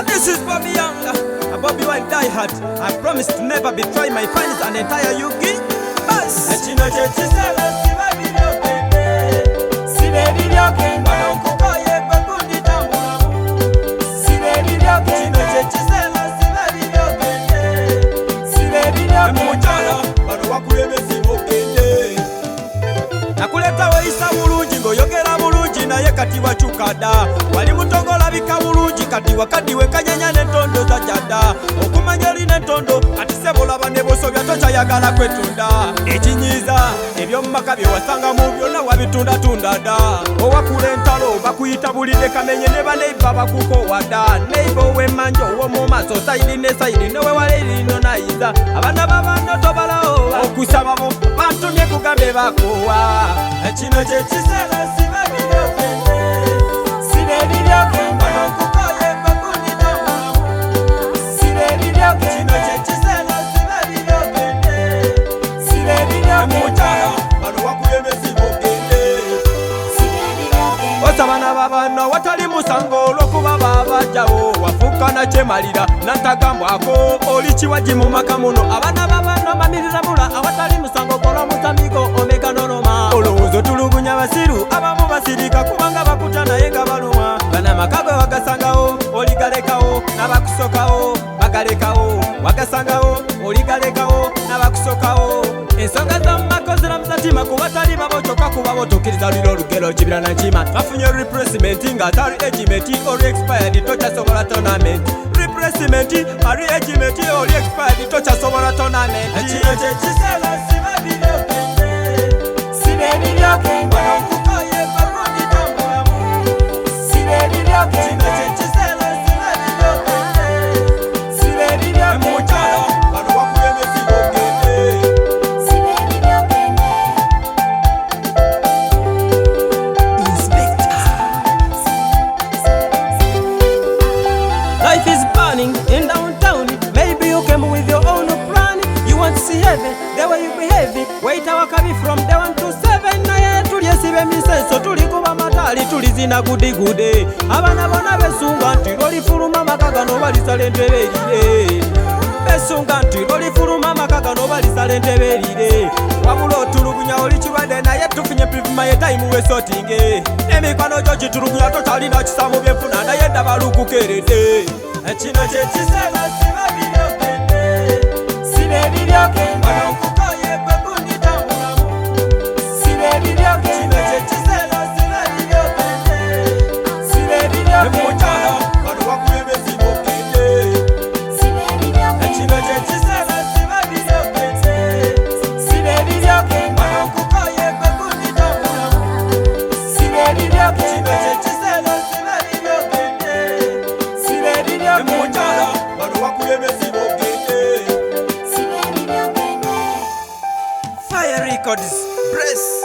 And this is Bobby Young, a Bobby Wine diehard. I promise to never betray my fans and entire Yugi. Chino chechisela sibabirokende, sibabirokende. Banonkukoye bakundi tambulamu, sibabirokende. Chino chechisela sibabirokende, sibabirokende. Mumuchala bano wakulebesi bokende. Nakuleta weisa bulungi ngoyogera bulungi naye kati wachukada. Wali mutongola bika bulungi kati wakadiwe kanyanya n'entondo za jada. Okumanya line entondo kati sebola bane bosobya tokyayagala kwetunda. Ekinyiza ebyomumaka bye wasanga mu byonna wabitunda tundada. Owakula entalo bakuyita bulide kamenye ne baneiba bakukowadda. Neiba ow'emmanjo ow'omumaaso sayidi ne sayidi nowewala erino nayiza. Abaana b'abaana tobalawo okusaba bo bantumye kugambe bakowa. Kino kye kiseera sibabirokende, sibabirokende. Banonkukoye bakundi tambulamu, sibabirokende. Kino kye kiseera sibabirokende, sibabirokende. Mumuchala bano wakulembesi bokende, sibabirokende. Osabana babano watali musango olw'okuba babajjawo. Wafuuka nakyemalira nantagambwako oli kiwaji mu maka muno. Abaana babano bamirira bula awatali musango kola musamigo omega noloma. Olowooza tulugunya basiru abamu basirika kubanga bakuta naye nga baluma. Bana makago wagasangawo oligalekawo n'abakusokawo bagalekawo. Wagasangawo oligalekawo n'abakusokawo. Ensonga z'omumaka oziramusa tima kubatali babotoka kuba botukkiriza liro olugero kibira na nkima. Bafunye replacement nga tali agement oli expired tokyasobola tournament. Replacement ali agement oli expired tokyasobola tournament. Kino kye kiseera sibabirokende, sibabirokende. Banonkukoye bakundi tambulamu, sibabirokende. Kino kye kiseera sibabirokende, sibabirokende. Mumuchala bano wakulembesi bokende, sibabirokende. Life is burning in downtown. Maybe you came with your own plan. You want to see heaven, the way you behave. Wait awakabi from the 1 to 7. Naye tulyesibe misenso tulikuba matali tulizina gudigudi. Abana bona besunga nti lolifuluma maka gano balisala entebe erire. Besunga nti lolifuluma maka gano balisala entebe erire. Wabula otulugunya oli kirwadde naye tufunye pivuma ye time we sorting. Emikwano gyo kitulugunya totalina kisamu byenfuna naye ddaba lukukeredde. Kino kye kiseera sibabirokende, sibabirokende. Banonkukoye bakundi tambulamu, sibabirokende. Kino kye kiseera sibabirokende, sibabirokende. Mumuchala bano wakulembesi bokende, sibabirokende. Kino kye kiseera sibabirokende, sibabirokende. Banonkukoye bakundi tambulamu, sibabirokende. Kino kye kiseera sibabirokende, sibabirokende. Mumuchala bano wakulembesi bokende, sibabirokende. Fire Records, Press.